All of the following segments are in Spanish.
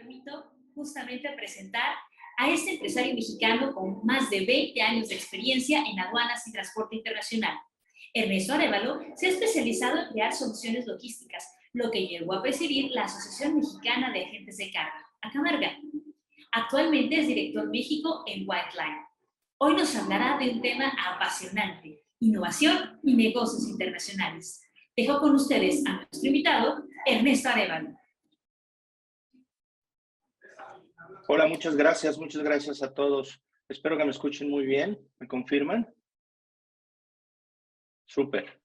permito justamente presentar a este empresario mexicano con más de 20 años de experiencia en aduanas y transporte internacional. Ernesto Arévalo se ha especializado en crear soluciones logísticas, lo que llevó a presidir la Asociación Mexicana de Agentes de Carga, ACAMARGA. Actualmente es director México en Whiteline. Hoy nos hablará de un tema apasionante: innovación y negocios internacionales. Dejo con ustedes a nuestro invitado, Ernesto Arévalo. Hola, muchas gracias a todos. Espero que me escuchen muy bien. ¿Me confirman? Súper.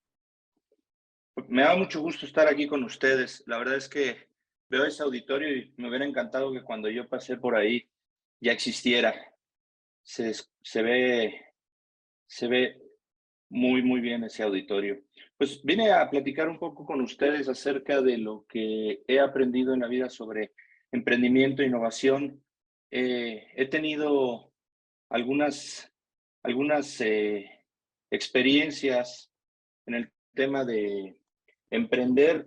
Me da mucho gusto estar aquí con ustedes. La verdad es que veo ese auditorio y me hubiera encantado que cuando yo pasé por ahí ya existiera. Se ve muy bien ese auditorio. Pues vine a platicar un poco con ustedes acerca de lo que he aprendido en la vida sobre emprendimiento e innovación. He tenido algunas experiencias en el tema de emprender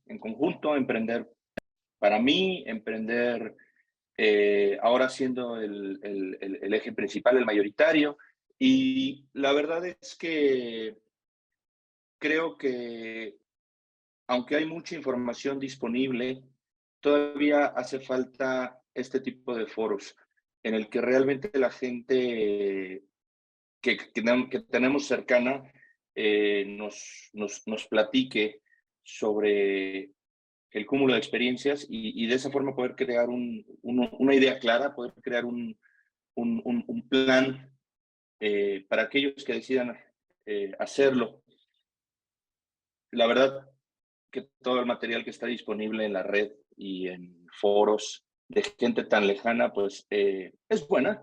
en conjunto, emprender para mí, emprender ahora siendo el eje principal, el mayoritario. Y la verdad es que creo que aunque hay mucha información disponible, todavía hace falta este tipo de foros en el que realmente la gente que tenemos cercana nos platique sobre el cúmulo de experiencias y de esa forma poder crear una idea clara, poder crear un plan para aquellos que decidan hacerlo. La verdad que todo el material que está disponible en la red y en foros de gente tan lejana, pues es buena,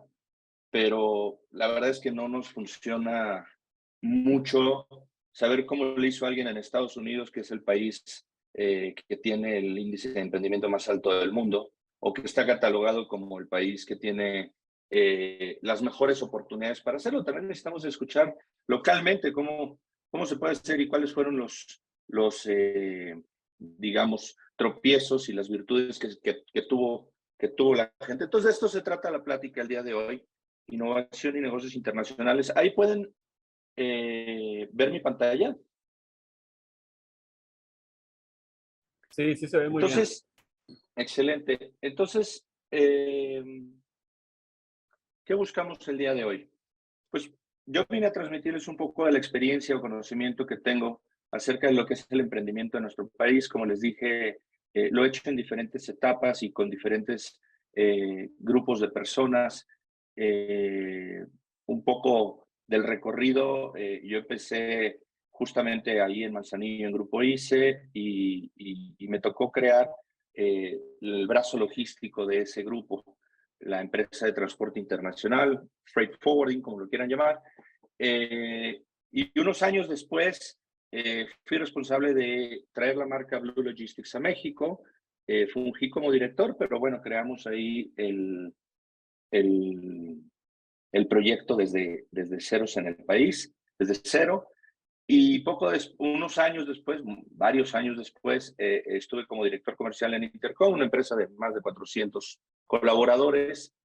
pero la verdad es que no nos funciona mucho saber cómo lo hizo alguien en Estados Unidos, que es el país que tiene el índice de emprendimiento más alto del mundo, o que está catalogado como el país que tiene las mejores oportunidades para hacerlo. También necesitamos escuchar localmente cómo se puede hacer y cuáles fueron los digamos, tropiezos y las virtudes que tuvo la gente. Entonces, de esto se trata la plática el día de hoy: innovación y negocios internacionales. Ahí pueden ver mi pantalla. Sí, se ve muy bien. Entonces, excelente. Entonces, ¿qué buscamos el día de hoy? Pues yo vine a transmitirles un poco de la experiencia o conocimiento que tengo acerca de lo que es el emprendimiento en nuestro país. Como les dije, lo he hecho en diferentes etapas y con diferentes grupos de personas. Un poco del recorrido, yo empecé justamente ahí en Manzanillo, en Grupo ICE, y me tocó crear el brazo logístico de ese grupo, la empresa de transporte internacional, freight forwarding, como lo quieran llamar. Y unos años después fui responsable de traer la marca Blue Logistics a México. Fungí como director, pero bueno, creamos ahí el proyecto desde ceros en el país, desde cero. Y unos años después, varios años después, estuve como director comercial en Intercom, una empresa de más de 400 colaboradores,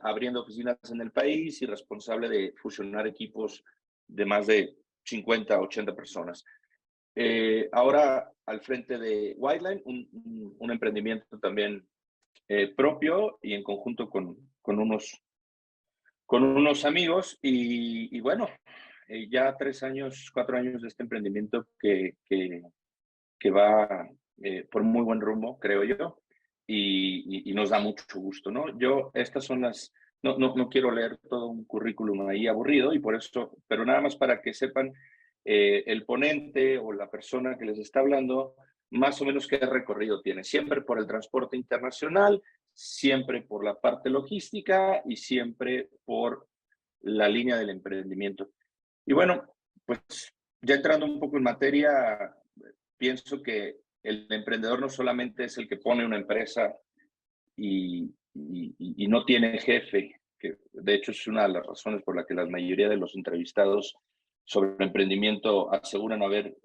abriendo oficinas en el país y responsable de fusionar equipos de más de 50, 80 personas. Ahora al frente de Whiteline, un emprendimiento también propio y en conjunto con unos amigos. Y bueno, ya 4 años de este emprendimiento que va por muy buen rumbo, creo yo, y nos da mucho gusto, ¿no? Estas son no quiero leer todo un currículum ahí aburrido, y por eso, pero nada más para que sepan el ponente o la persona que les está hablando, más o menos qué recorrido tiene. Siempre por el transporte internacional, siempre por la parte logística y siempre por la línea del emprendimiento. Y bueno, pues ya entrando un poco en materia, pienso que el emprendedor no solamente es el que pone una empresa y no tiene jefe, que de hecho es una de las razones por la que la mayoría de los entrevistados sobre emprendimiento aseguran haber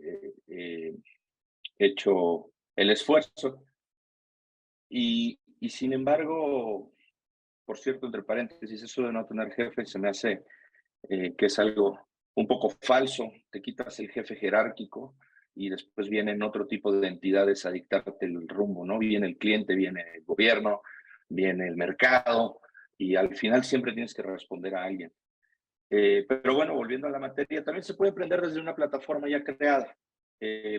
hecho el esfuerzo. Y Y sin embargo, por cierto, entre paréntesis, eso de no tener jefe se me hace que es algo un poco falso. Te quitas el jefe jerárquico y después vienen otro tipo de entidades a dictarte el rumbo, ¿no? Viene el cliente, viene el gobierno, viene el mercado y al final siempre tienes que responder a alguien. Pero bueno, volviendo a la materia, también se puede emprender desde una plataforma ya creada,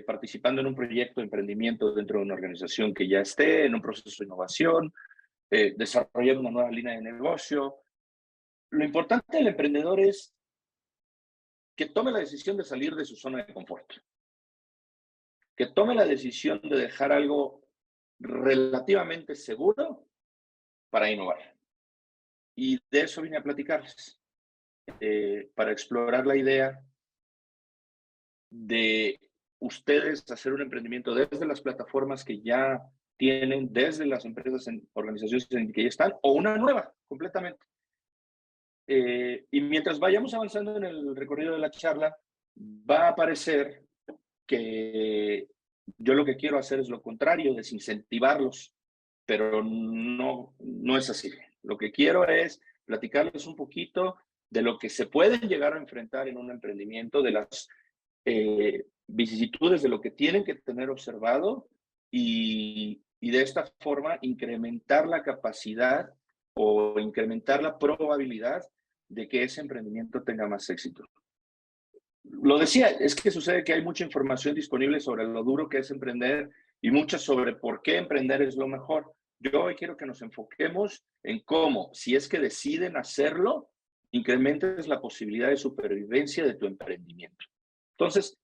participando en un proyecto de emprendimiento dentro de una organización que ya esté en un proceso de innovación, desarrollar una nueva línea de negocio. Lo importante del emprendedor es que tome la decisión de salir de su zona de confort, que tome la decisión de dejar algo relativamente seguro para innovar. Y de eso vine a platicarles, para explorar la idea de ustedes hacer un emprendimiento desde las plataformas que ya tienen, desde las empresas, organizaciones en que ya están, o una nueva, completamente. Y mientras vayamos avanzando en el recorrido de la charla, va a aparecer que yo lo que quiero hacer es lo contrario, desincentivarlos, pero no es así. Lo que quiero es platicarles un poquito de lo que se pueden llegar a enfrentar en un emprendimiento, de las vicisitudes de lo que tienen que tener observado y de esta forma incrementar la capacidad o incrementar la probabilidad de que ese emprendimiento tenga más éxito. Lo decía, es que sucede que hay mucha información disponible sobre lo duro que es emprender y mucha sobre por qué emprender es lo mejor. Yo hoy quiero que nos enfoquemos en cómo, si es que deciden hacerlo, incrementes la posibilidad de supervivencia de tu emprendimiento. Entonces,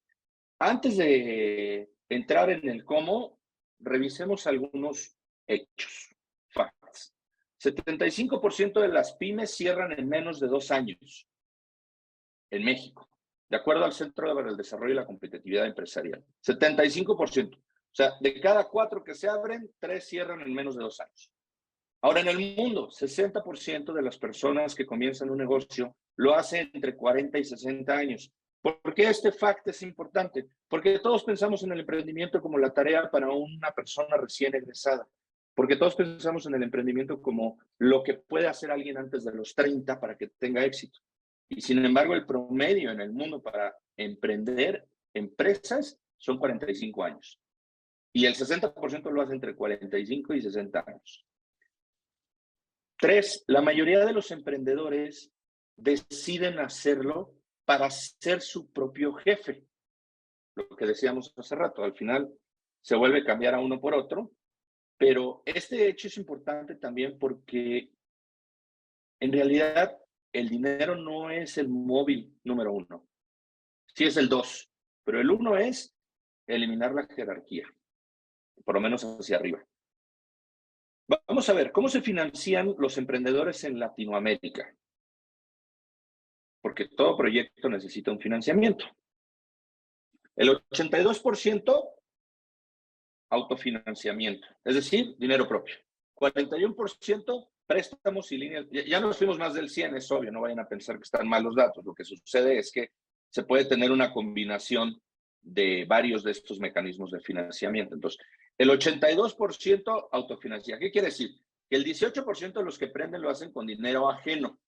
antes de entrar en el cómo, revisemos algunos hechos, facts. 75% de las pymes cierran en menos de 2 años en México, de acuerdo al Centro para el Desarrollo y la Competitividad Empresarial. 75%. O sea, de cada 4 que se abren, 3 cierran en menos de 2 años. Ahora, en el mundo, 60% de las personas que comienzan un negocio lo hacen entre 40 y 60 años. ¿Por qué este fact es importante? Porque todos pensamos en el emprendimiento como la tarea para una persona recién egresada. Porque todos pensamos en el emprendimiento como lo que puede hacer alguien antes de los 30 para que tenga éxito. Y sin embargo, el promedio en el mundo para emprender empresas son 45 años. Y el 60% lo hace entre 45 y 60 años. 3, la mayoría de los emprendedores deciden hacerlo para ser su propio jefe. Lo que decíamos hace rato, al final se vuelve cambiar a uno por otro, pero este hecho es importante también porque en realidad el dinero no es el móvil número 1, sí es el 2, pero el 1 es eliminar la jerarquía, por lo menos hacia arriba. Vamos a ver, ¿cómo se financian los emprendedores en Latinoamérica? Porque todo proyecto necesita un financiamiento. El 82% autofinanciamiento, es decir, dinero propio. 41% préstamos y líneas. Ya nos fuimos más del 100, es obvio, no vayan a pensar que están mal los datos. Lo que sucede es que se puede tener una combinación de varios de estos mecanismos de financiamiento. Entonces, el 82% autofinancia. ¿Qué quiere decir? Que el 18% de los que emprenden lo hacen con dinero ajeno.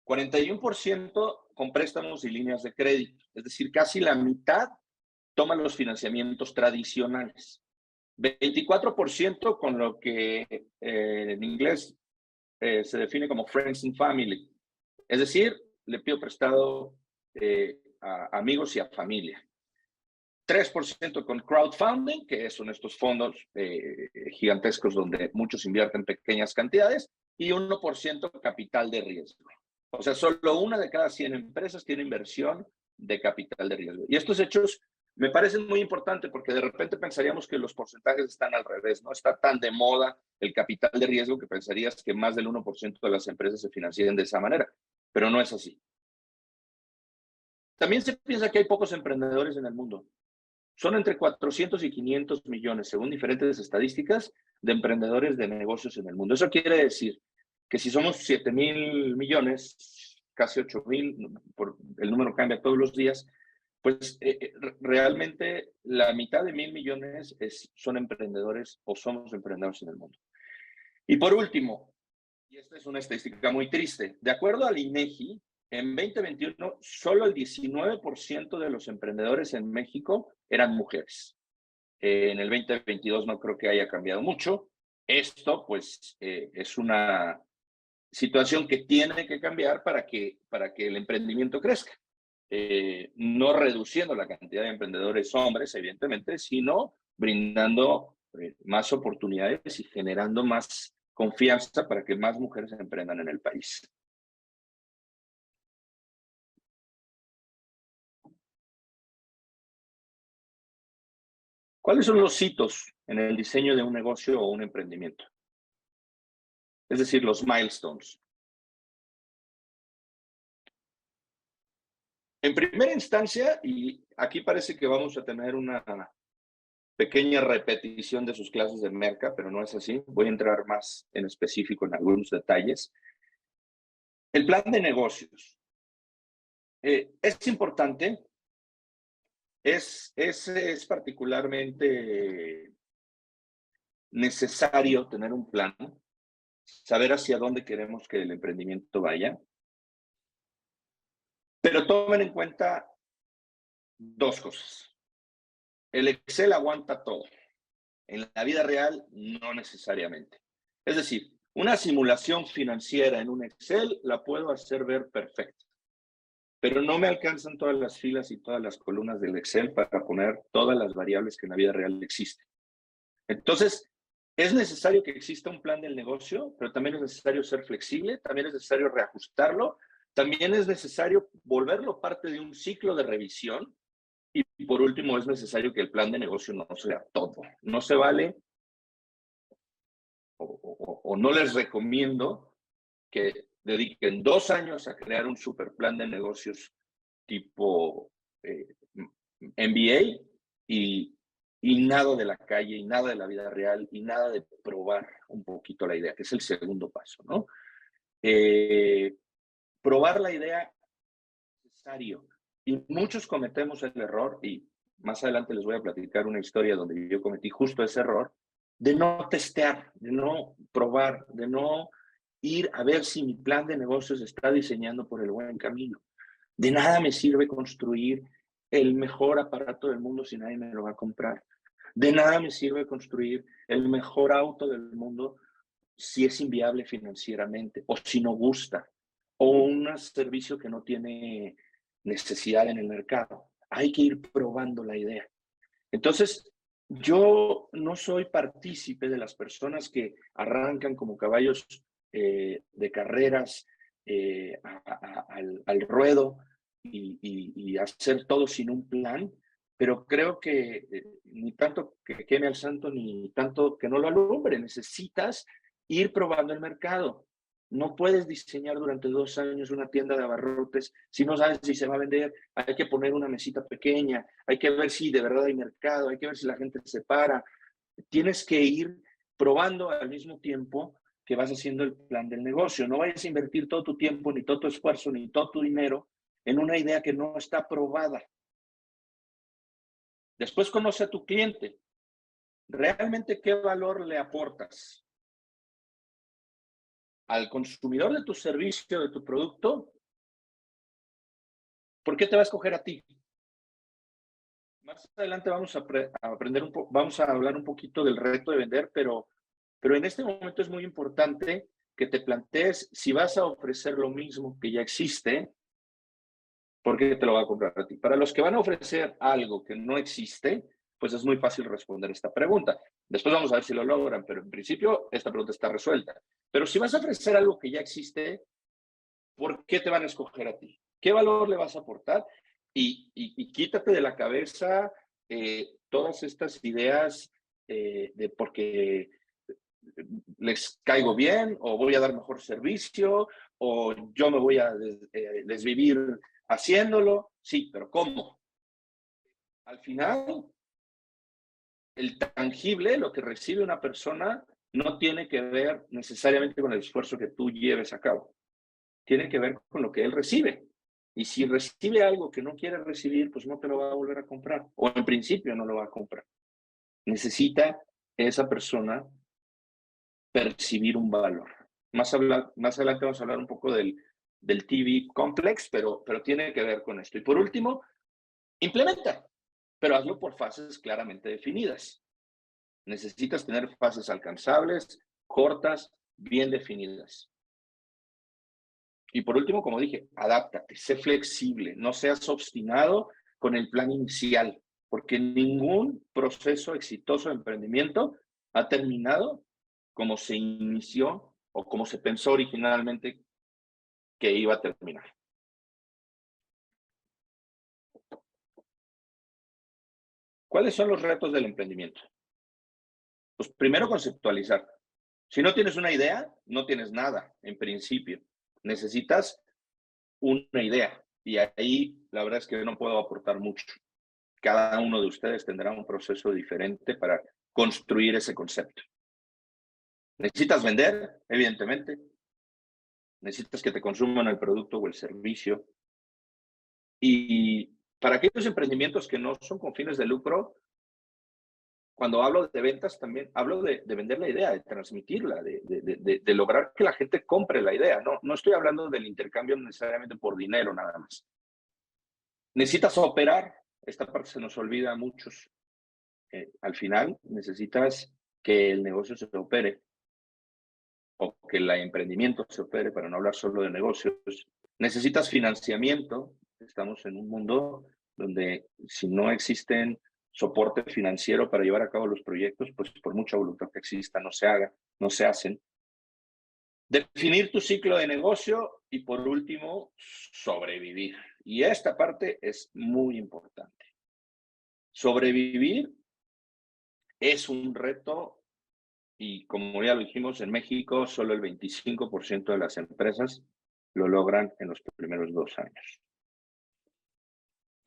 41% con préstamos y líneas de crédito. Es decir, casi la mitad toman los financiamientos tradicionales. 24% con lo que en inglés se define como friends and family. Es decir, le pido prestado a amigos y a familia. 3% con crowdfunding, que son estos fondos gigantescos donde muchos invierten pequeñas cantidades, y 1% capital de riesgo. O sea, solo 1 de cada 100 empresas tiene inversión de capital de riesgo. Y estos hechos me parecen muy importantes porque de repente pensaríamos que los porcentajes están al revés, ¿no? Está tan de moda el capital de riesgo que pensarías que más del 1% de las empresas se financian de esa manera, pero no es así. También se piensa que hay pocos emprendedores en el mundo. Son entre 400 y 500 millones, según diferentes estadísticas, de emprendedores de negocios en el mundo. Eso quiere decir que si somos 7,000 millones, casi 8,000, el número cambia todos los días, pues realmente la mitad de 1,000 millones son emprendedores o somos emprendedores en el mundo. Y por último, y esta es una estadística muy triste, de acuerdo al INEGI, en 2021 solo el 19% de los emprendedores en México eran mujeres. En el 2022 no creo que haya cambiado mucho. Esto, pues, es una situación que tiene que cambiar para que el emprendimiento crezca. No reduciendo la cantidad de emprendedores hombres, evidentemente, sino brindando más oportunidades y generando más confianza para que más mujeres emprendan en el país. ¿Cuáles son los hitos en el diseño de un negocio o un emprendimiento? Es decir, los milestones. En primera instancia, y aquí parece que vamos a tener una pequeña repetición de sus clases de merca, pero no es así. Voy a entrar más en específico en algunos detalles. El plan de negocios. Es importante, es particularmente necesario tener un plan, saber hacia dónde queremos que el emprendimiento vaya, pero tomen en cuenta dos cosas. El Excel aguanta todo. En la vida real, no necesariamente. Es decir, una simulación financiera en un Excel la puedo hacer ver perfecta, pero no me alcanzan todas las filas y todas las columnas del Excel para poner todas las variables que en la vida real existen. Entonces, es necesario que exista un plan del negocio, pero también es necesario ser flexible, también es necesario reajustarlo, también es necesario volverlo parte de un ciclo de revisión. Y por último, es necesario que el plan de negocio no sea todo. No se vale o no les recomiendo que dediquen 2 años a crear un super plan de negocios tipo MBA y nada de la calle y nada de la vida real y nada de probar un poquito la idea, que es el segundo paso, ¿no? Probar la idea es necesario. Y muchos cometemos el error, y más adelante les voy a platicar una historia donde yo cometí justo ese error, de no testear, de no probar, de no ir a ver si mi plan de negocios está diseñando por el buen camino. De nada me sirve construir el mejor aparato del mundo si nadie me lo va a comprar. De nada me sirve construir el mejor auto del mundo si es inviable financieramente o si no gusta o un servicio que no tiene necesidad en el mercado. Hay que ir probando la idea. Entonces, yo no soy partícipe de las personas que arrancan como caballos de carreras al ruedo y hacer todo sin un plan, pero creo que ni tanto que queme al santo, ni tanto que no lo alumbre. Necesitas ir probando el mercado. No puedes diseñar durante 2 años una tienda de abarrotes si no sabes si se va a vender. Hay que poner una mesita pequeña, hay que ver si de verdad hay mercado, hay que ver si la gente se para. Tienes que ir probando al mismo tiempo que vas haciendo el plan del negocio. No vayas a invertir todo tu tiempo, ni todo tu esfuerzo, ni todo tu dinero en una idea que no está probada. Después conoce a tu cliente. ¿Realmente qué valor le aportas al consumidor de tu servicio, de tu producto? ¿Por qué te va a escoger a ti? Más adelante vamos a aprender vamos a hablar un poquito del reto de vender, pero en este momento es muy importante que te plantees si vas a ofrecer lo mismo que ya existe, ¿por qué te lo va a comprar a ti? Para los que van a ofrecer algo que no existe, pues es muy fácil responder esta pregunta. Después vamos a ver si lo logran, pero en principio esta pregunta está resuelta. Pero si vas a ofrecer algo que ya existe, ¿por qué te van a escoger a ti? ¿Qué valor le vas a aportar? Y quítate de la cabeza todas estas ideas de porque les caigo bien o voy a dar mejor servicio o yo me voy a desvivir haciéndolo. Sí, pero ¿cómo? Al final, el tangible, lo que recibe una persona, no tiene que ver necesariamente con el esfuerzo que tú lleves a cabo. Tiene que ver con lo que él recibe. Y si recibe algo que no quiere recibir, pues no te lo va a volver a comprar. O en principio no lo va a comprar. Necesita esa persona percibir un valor. Más adelante vamos a hablar un poco del TV complex, pero tiene que ver con esto. Y por último, implementa, pero hazlo por fases claramente definidas. Necesitas tener fases alcanzables, cortas, bien definidas. Y por último, como dije, adáptate, sé flexible, no seas obstinado con el plan inicial, porque ningún proceso exitoso de emprendimiento ha terminado como se inició o como se pensó originalmente que iba a terminar. ¿Cuáles son los retos del emprendimiento? Pues primero, conceptualizar. Si no tienes una idea, no tienes nada, en principio. Necesitas una idea. Y ahí la verdad es que no puedo aportar mucho. Cada uno de ustedes tendrá un proceso diferente para construir ese concepto. Necesitas vender, evidentemente. Necesitas que te consuman el producto o el servicio. Y para aquellos emprendimientos que no son con fines de lucro, cuando hablo de ventas también hablo de vender la idea, de transmitirla, de lograr que la gente compre la idea. No estoy hablando del intercambio necesariamente por dinero nada más. Necesitas operar. Esta parte se nos olvida a muchos. Al final necesitas que el negocio se opere o que el emprendimiento se opere, para no hablar solo de negocios. Necesitas financiamiento. Estamos en un mundo donde si no existen soporte financiero para llevar a cabo los proyectos, pues por mucha voluntad que exista, no se hacen. Definir tu ciclo de negocio y por último, sobrevivir. Y esta parte es muy importante. Sobrevivir es un reto y como ya lo dijimos, en México solo el 25% de las empresas lo logran en los primeros 2 años.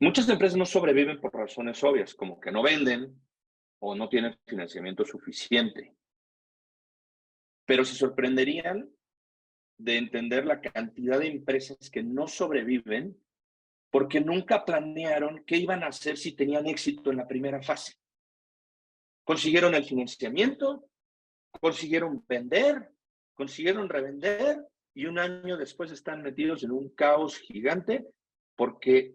Muchas empresas no sobreviven por razones obvias, como que no venden o no tienen financiamiento suficiente. Pero se sorprenderían de entender la cantidad de empresas que no sobreviven porque nunca planearon qué iban a hacer si tenían éxito en la primera fase. Consiguieron el financiamiento, consiguieron vender, consiguieron revender y 1 año después están metidos en un caos gigante porque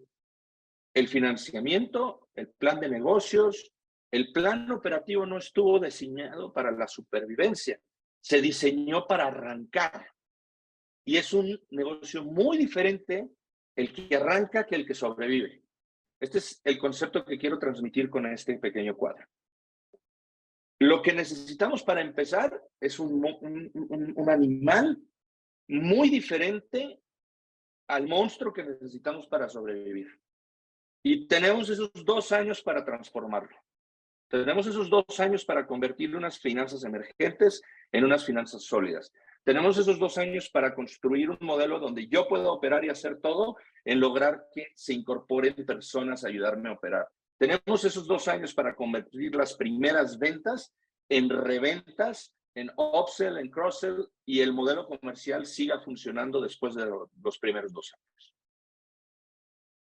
el financiamiento, el plan de negocios, el plan operativo no estuvo diseñado para la supervivencia, se diseñó para arrancar. Y es un negocio muy diferente el que arranca que el que sobrevive. Este es el concepto que quiero transmitir con este pequeño cuadro. Lo que necesitamos para empezar es un animal muy diferente al monstruo que necesitamos para sobrevivir. Y tenemos esos 2 años para transformarlo. Tenemos esos 2 años para convertir unas finanzas emergentes en unas finanzas sólidas. Tenemos esos 2 años para construir un modelo donde yo puedo operar y hacer todo en lograr que se incorporen personas a ayudarme a operar. Tenemos esos 2 años para convertir las primeras ventas en reventas, en upsell, en cross-sell y el modelo comercial siga funcionando después de los primeros 2 años.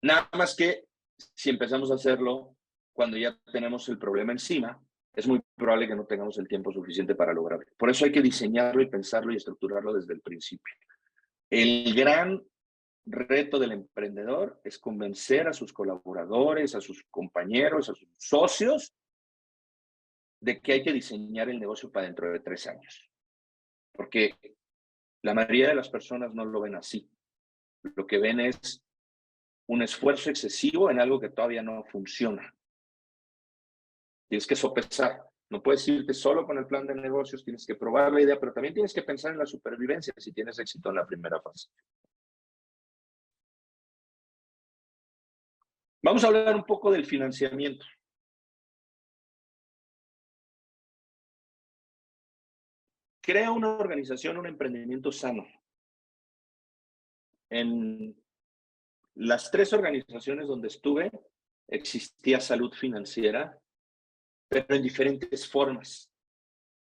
Nada más que si empezamos a hacerlo cuando ya tenemos el problema encima, es muy probable que no tengamos el tiempo suficiente para lograrlo. Por eso hay que diseñarlo y pensarlo y estructurarlo desde el principio. El gran reto del emprendedor es convencer a sus colaboradores, a sus compañeros, a sus socios, de que hay que diseñar el negocio para dentro de 3 años. Porque la mayoría de las personas no lo ven así. Lo que ven es un esfuerzo excesivo en algo que todavía no funciona. Tienes que sopesar. No puedes irte solo con el plan de negocios, tienes que probar la idea, pero también tienes que pensar en la supervivencia si tienes éxito en la primera fase. Vamos a hablar un poco del financiamiento. Crea una organización, un emprendimiento sano. En las 3 organizaciones donde estuve, existía salud financiera, pero en diferentes formas.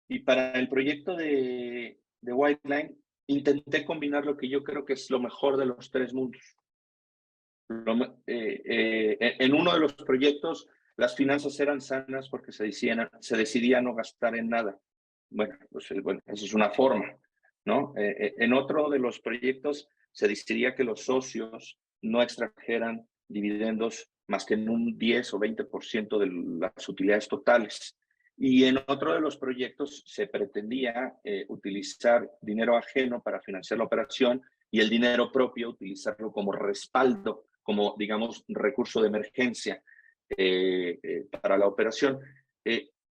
Y para el proyecto de Whiteline, intenté combinar lo que yo creo que es lo mejor de los 3 mundos. En uno de los proyectos, las finanzas eran sanas porque se decidía no gastar en nada. bueno, pues, bueno, eso es una forma, ¿no? En otro de los proyectos se decidiría que los socios no extrajeran dividendos más que en un 10 o 20% de las utilidades totales. Y en otro de los proyectos se pretendía utilizar dinero ajeno para financiar la operación y el dinero propio utilizarlo como respaldo, como, digamos, recurso de emergencia para la operación.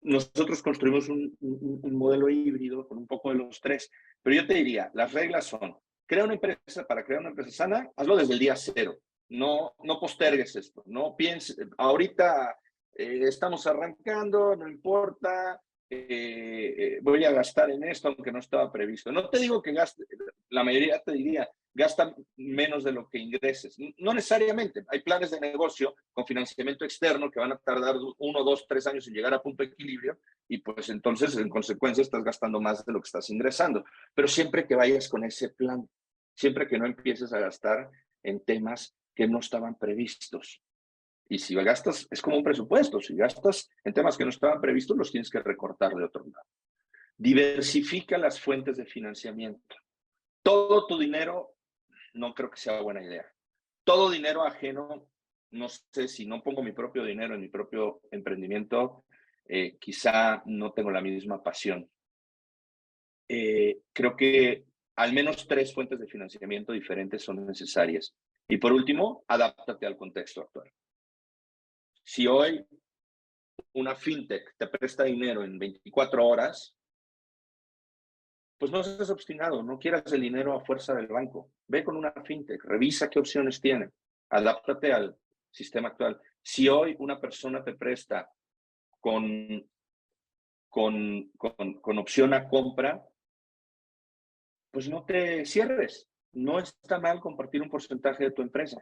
Nosotros construimos un modelo híbrido con un poco de los tres, pero yo te diría, las reglas son, para crear una empresa sana, hazlo desde el día cero, no postergues esto, no pienses, ahorita estamos arrancando, no importa, voy a gastar en esto aunque no estaba previsto. No te digo que gaste, la mayoría te diría, gasta menos de lo que ingreses. No necesariamente, hay planes de negocio con financiamiento externo que van a tardar 1, 2, 3 años en llegar a punto de equilibrio y pues entonces en consecuencia estás gastando más de lo que estás ingresando. Pero siempre que vayas con ese plan, siempre que no empieces a gastar en temas que no estaban previstos. Y si gastas, es como un presupuesto, si gastas en temas que no estaban previstos, los tienes que recortar de otro lado. Diversifica las fuentes de financiamiento. Todo tu dinero, no creo que sea buena idea. Todo dinero ajeno, no sé, si no pongo mi propio dinero en mi propio emprendimiento, quizá no tengo la misma pasión. Creo que al menos 3 fuentes de financiamiento diferentes son necesarias. Y por último, adáptate al contexto actual. Si hoy una fintech te presta dinero en 24 horas, pues no seas obstinado, no quieras el dinero a fuerza del banco. Ve con una fintech, revisa qué opciones tiene, adáptate al sistema actual. Si hoy una persona te presta con opción a compra, pues no te cierres. No está mal compartir un porcentaje de tu empresa.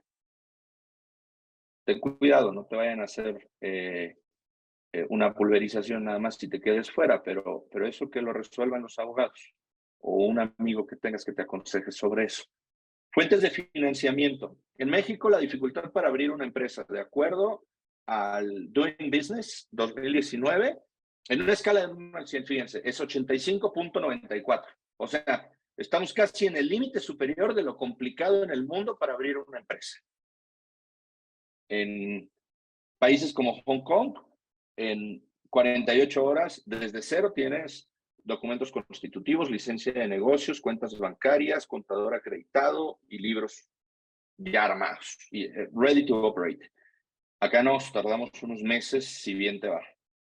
Ten cuidado, no te vayan a hacer una pulverización nada más si te quedes fuera, pero eso que lo resuelvan los abogados o un amigo que tengas que te aconseje sobre eso. Fuentes de financiamiento. En México, la dificultad para abrir una empresa, de acuerdo al Doing Business 2019, en una escala de 1 al 100, fíjense, es 85.94. O sea, estamos casi en el límite superior de lo complicado en el mundo para abrir una empresa. En países como Hong Kong, en 48 horas, desde cero tienes documentos constitutivos, licencia de negocios, cuentas bancarias, contador acreditado y libros ya armados, y ready to operate. Acá nos tardamos unos meses, si bien te va.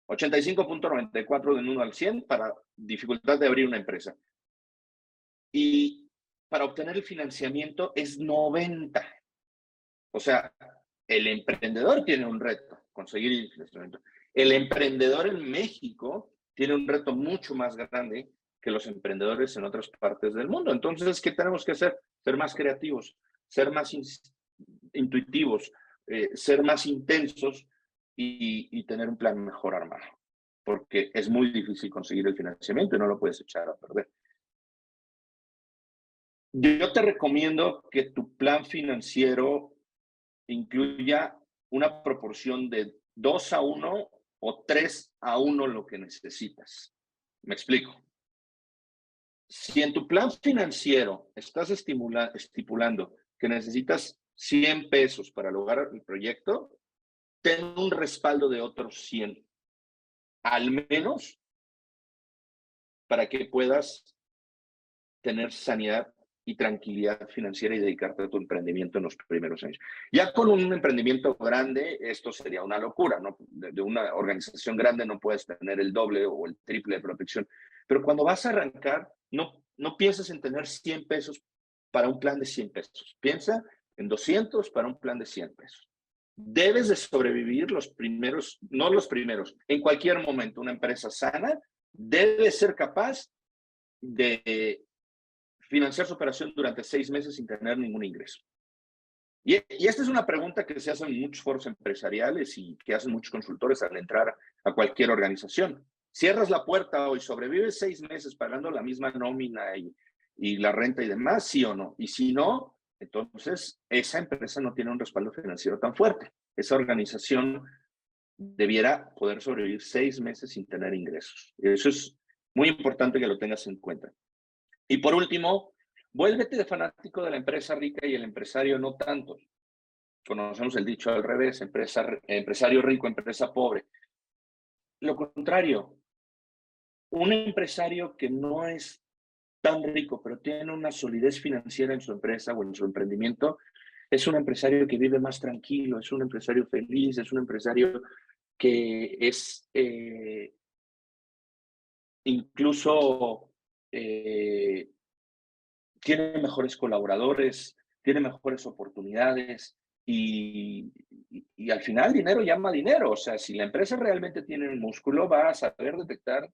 85.94 de 1 al 100 para dificultad de abrir una empresa. Y para obtener el financiamiento es 90. O sea, el emprendedor tiene un reto, conseguir el financiamiento. El emprendedor en México tiene un reto mucho más grande que los emprendedores en otras partes del mundo. Entonces, ¿qué tenemos que hacer? Ser más creativos, ser más intuitivos, ser más intensos y tener un plan mejor armado. Porque es muy difícil conseguir el financiamiento y no lo puedes echar a perder. Yo te recomiendo que tu plan financiero incluya una proporción de 2:1 o 3:1 lo que necesitas. Me explico. Si en tu plan financiero estás estipulando que necesitas 100 pesos para lograr el proyecto, ten un respaldo de otros 100, al menos para que puedas tener sanidad y tranquilidad financiera y dedicarte a tu emprendimiento en los primeros años. Ya con un emprendimiento grande, esto sería una locura, ¿no? De una organización grande no puedes tener el doble o el triple de protección. Pero cuando vas a arrancar, no pienses en tener 100 pesos para un plan de 100 pesos. Piensa en 200 para un plan de 100 pesos. Debes de sobrevivir los primeros, no los primeros, en cualquier momento. Una empresa sana debe ser capaz de financiar su operación durante 6 meses sin tener ningún ingreso. Y esta es una pregunta que se hace en muchos foros empresariales y que hacen muchos consultores al entrar a cualquier organización. ¿Cierras la puerta hoy, sobrevives 6 meses pagando la misma nómina y la renta y demás, sí o no? Y si no, entonces esa empresa no tiene un respaldo financiero tan fuerte. Esa organización debiera poder sobrevivir 6 meses sin tener ingresos. Eso es Muy importante que lo tengas en cuenta. Y por último, vuélvete fanático de la empresa rica y el empresario no tanto. Conocemos el dicho al revés, empresario rico, empresa pobre. Lo contrario, un empresario que no es tan rico, pero tiene una solidez financiera en su empresa o en su emprendimiento, es un empresario que vive más tranquilo, es un empresario feliz, es un empresario que es incluso tiene mejores colaboradores, tiene mejores oportunidades y al final dinero llama dinero. O sea, si la empresa realmente tiene un músculo, va a saber detectar,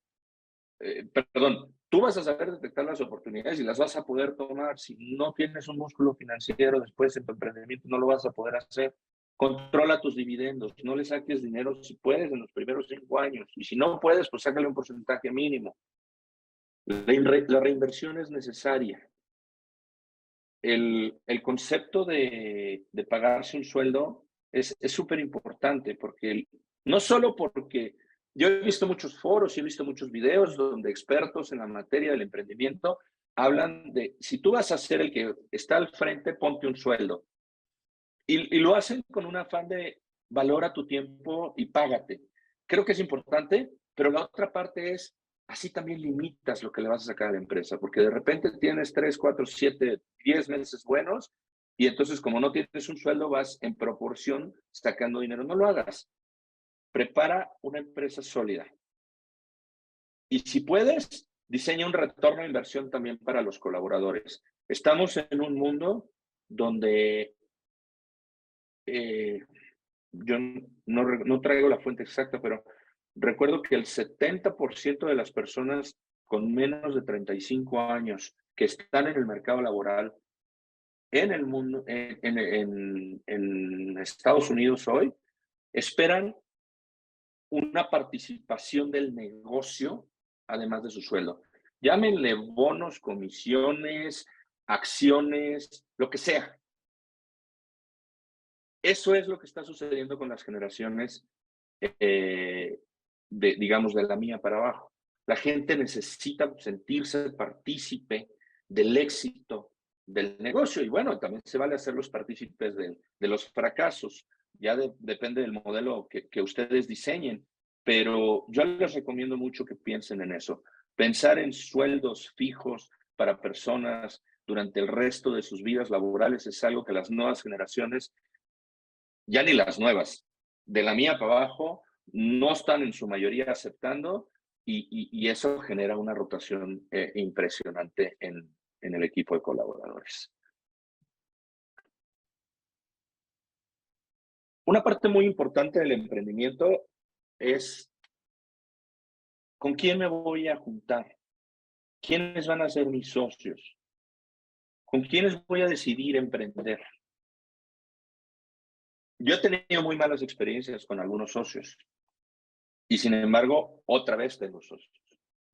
tú vas a saber detectar las oportunidades y las vas a poder tomar. Si no tienes un músculo financiero después en tu emprendimiento, no lo vas a poder hacer. Controla tus dividendos, no le saques dinero si puedes en los primeros 5 años. Y si no puedes, pues sácale un porcentaje mínimo. La reinversión es necesaria. El concepto de pagarse un sueldo es súper importante porque no solo porque yo he visto muchos foros y he visto muchos videos donde expertos en la materia del emprendimiento hablan de si tú vas a ser el que está al frente, ponte un sueldo. Y lo hacen con un afán de valora tu tiempo y págate. Creo que es importante, pero la otra parte es así también limitas lo que le vas a sacar a la empresa, porque de repente tienes 3, 4, 7, 10 meses buenos y entonces como no tienes un sueldo vas en proporción sacando dinero. No lo hagas. Prepara una empresa sólida. Y si puedes, diseña un retorno de inversión también para los colaboradores. Estamos en un mundo donde yo no traigo la fuente exacta, pero recuerdo que el 70% de las personas con menos de 35 años que están en el mercado laboral en el mundo, en Estados Unidos hoy, esperan una participación del negocio además de su sueldo. Llámenle bonos, comisiones, acciones, lo que sea. Eso es lo que está sucediendo con las generaciones, digamos, de la mía para abajo. La gente necesita sentirse partícipe del éxito del negocio y bueno, también se vale hacerlos partícipes de los fracasos. Ya depende del modelo que ustedes diseñen, pero yo les recomiendo mucho que piensen en eso. Pensar en sueldos fijos para personas durante el resto de sus vidas laborales es algo que las nuevas generaciones, ya ni las nuevas, de la mía para abajo, no están en su mayoría aceptando y eso genera una rotación impresionante en el equipo de colaboradores. Una parte muy importante del emprendimiento es con quién me voy a juntar, quiénes van a ser mis socios, con quiénes voy a decidir emprender. Yo he tenido muy malas experiencias con algunos socios y sin embargo, otra vez tengo socios.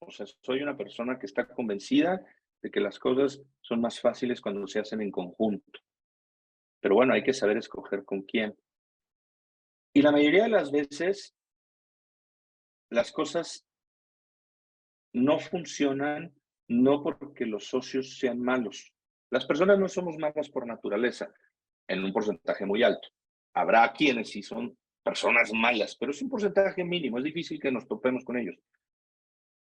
O sea, soy una persona que está convencida de que las cosas son más fáciles cuando se hacen en conjunto. Pero bueno, hay que saber escoger con quién. Y la mayoría de las veces, las cosas no funcionan no porque los socios sean malos. Las personas no somos malas por naturaleza, en un porcentaje muy alto. Habrá quienes sí son personas malas, pero es un porcentaje mínimo, es difícil que nos topemos con ellos.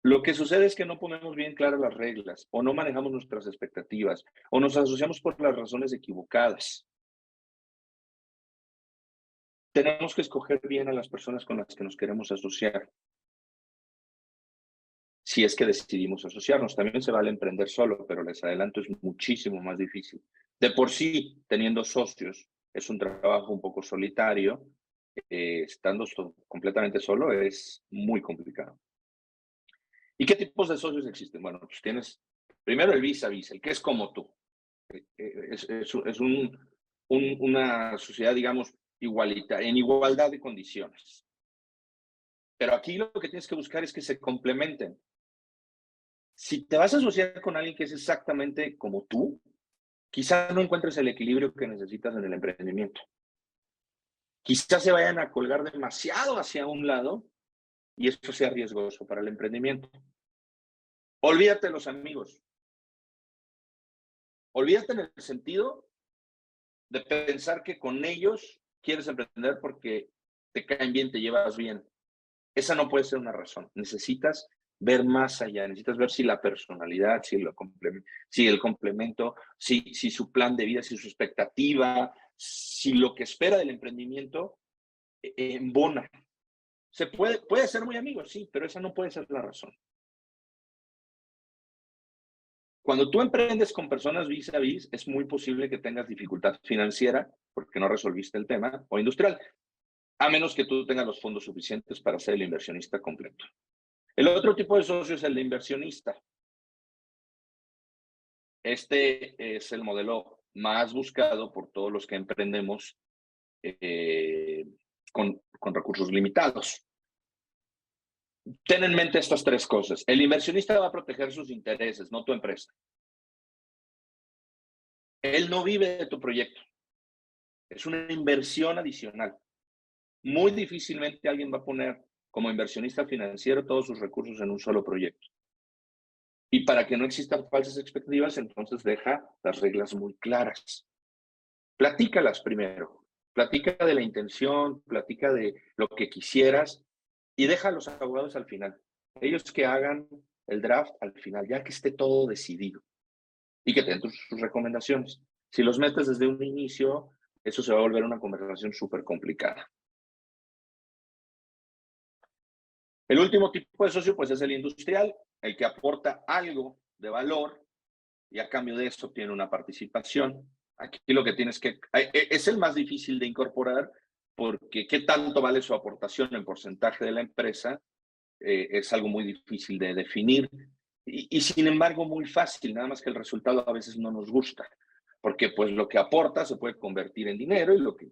Lo que sucede es que no ponemos bien claras las reglas, o no manejamos nuestras expectativas, o nos asociamos por las razones equivocadas. Tenemos que escoger bien a las personas con las que nos queremos asociar. Si es que decidimos asociarnos, también se vale emprender solo, pero les adelanto, es muchísimo más difícil. De por sí, teniendo socios, es un trabajo un poco solitario. Estando completamente solo es muy complicado. ¿Y qué tipos de socios existen? Bueno, pues tienes primero el vis-a-vis, el que es como tú. Es una sociedad, digamos, igualitaria, en igualdad de condiciones. Pero aquí lo que tienes que buscar es que se complementen. Si te vas a asociar con alguien que es exactamente como tú, quizás no encuentres el equilibrio que necesitas en el emprendimiento. Quizás se vayan a colgar demasiado hacia un lado y eso sea riesgoso para el emprendimiento. Olvídate de los amigos. Olvídate en el sentido de pensar que con ellos quieres emprender porque te caen bien, te llevas bien. Esa no puede ser una razón. Necesitas ver más allá, necesitas ver si la personalidad, si el complemento, si su plan de vida, si su expectativa, si lo que espera del emprendimiento embona. Puede ser muy amigo, sí, pero esa no puede ser la razón. Cuando tú emprendes con personas vis a vis, es muy posible que tengas dificultad financiera porque no resolviste el tema, o industrial, a menos que tú tengas los fondos suficientes para ser el inversionista completo. El otro tipo de socio es el de inversionista. Este es el modelo más buscado por todos los que emprendemos con recursos limitados. Ten en mente estas tres cosas. El inversionista va a proteger sus intereses, no tu empresa. Él no vive de tu proyecto. Es una inversión adicional. Muy difícilmente alguien va a poner como inversionista financiero todos sus recursos en un solo proyecto. Y para que no existan falsas expectativas, entonces deja las reglas muy claras. Platícalas primero. Platica de la intención, platica de lo que quisieras y deja a los abogados al final. Ellos que hagan el draft al final, ya que esté todo decidido y que tengan sus recomendaciones. Si los metes desde un inicio, eso se va a volver una conversación súper complicada. El último tipo de socio, pues, es el industrial, el que aporta algo de valor y a cambio de eso tiene una participación. Aquí lo que tienes que... Es el más difícil de incorporar porque qué tanto vale su aportación en porcentaje de la empresa es algo muy difícil de definir y sin embargo muy fácil, nada más que el resultado a veces no nos gusta. Porque pues lo que aporta se puede convertir en dinero y lo que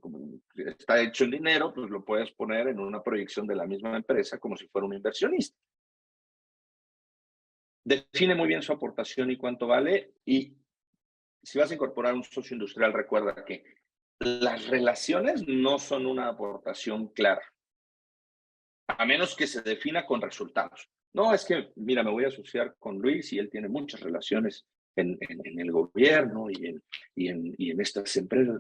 está hecho en dinero, pues lo puedes poner en una proyección de la misma empresa como si fuera un inversionista. Define muy bien su aportación y cuánto vale y si vas a incorporar un socio industrial, recuerda que las relaciones no son una aportación clara, a menos que se defina con resultados. No, es que, mira, me voy a asociar con Luis y él tiene muchas relaciones en el gobierno y en estas empresas.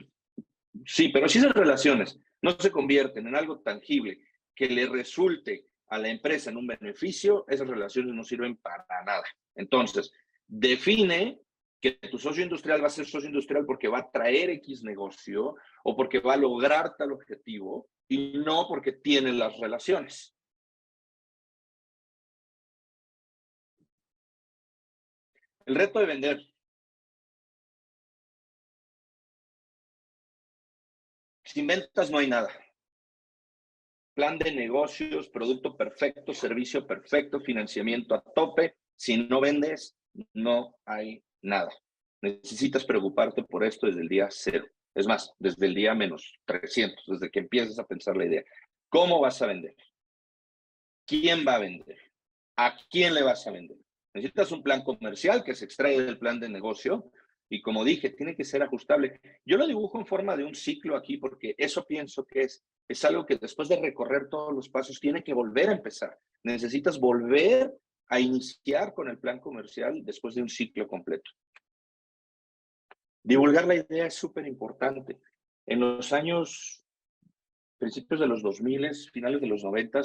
Sí, pero si esas relaciones no se convierten en algo tangible que le resulte a la empresa en un beneficio, esas relaciones no sirven para nada. Entonces, define que tu socio industrial va a ser socio industrial porque va a traer X negocio o porque va a lograr tal objetivo y no porque tiene las relaciones. El reto de vender. Sin ventas no hay nada. Plan de negocios, producto perfecto, servicio perfecto, financiamiento a tope. Si no vendes, no hay nada. Necesitas preocuparte por esto desde el día 0. Es más, desde el día -300, desde que empiezas a pensar la idea. ¿Cómo vas a vender? ¿Quién va a vender? ¿A quién le vas a vender? Necesitas un plan comercial que se extrae del plan de negocio y como dije, tiene que ser ajustable. Yo lo dibujo en forma de un ciclo aquí porque eso pienso que es algo que después de recorrer todos los pasos tiene que volver a empezar. Necesitas volver a iniciar con el plan comercial después de un ciclo completo. Divulgar la idea es súper importante. En los años, principios de los 2000, finales de los 90,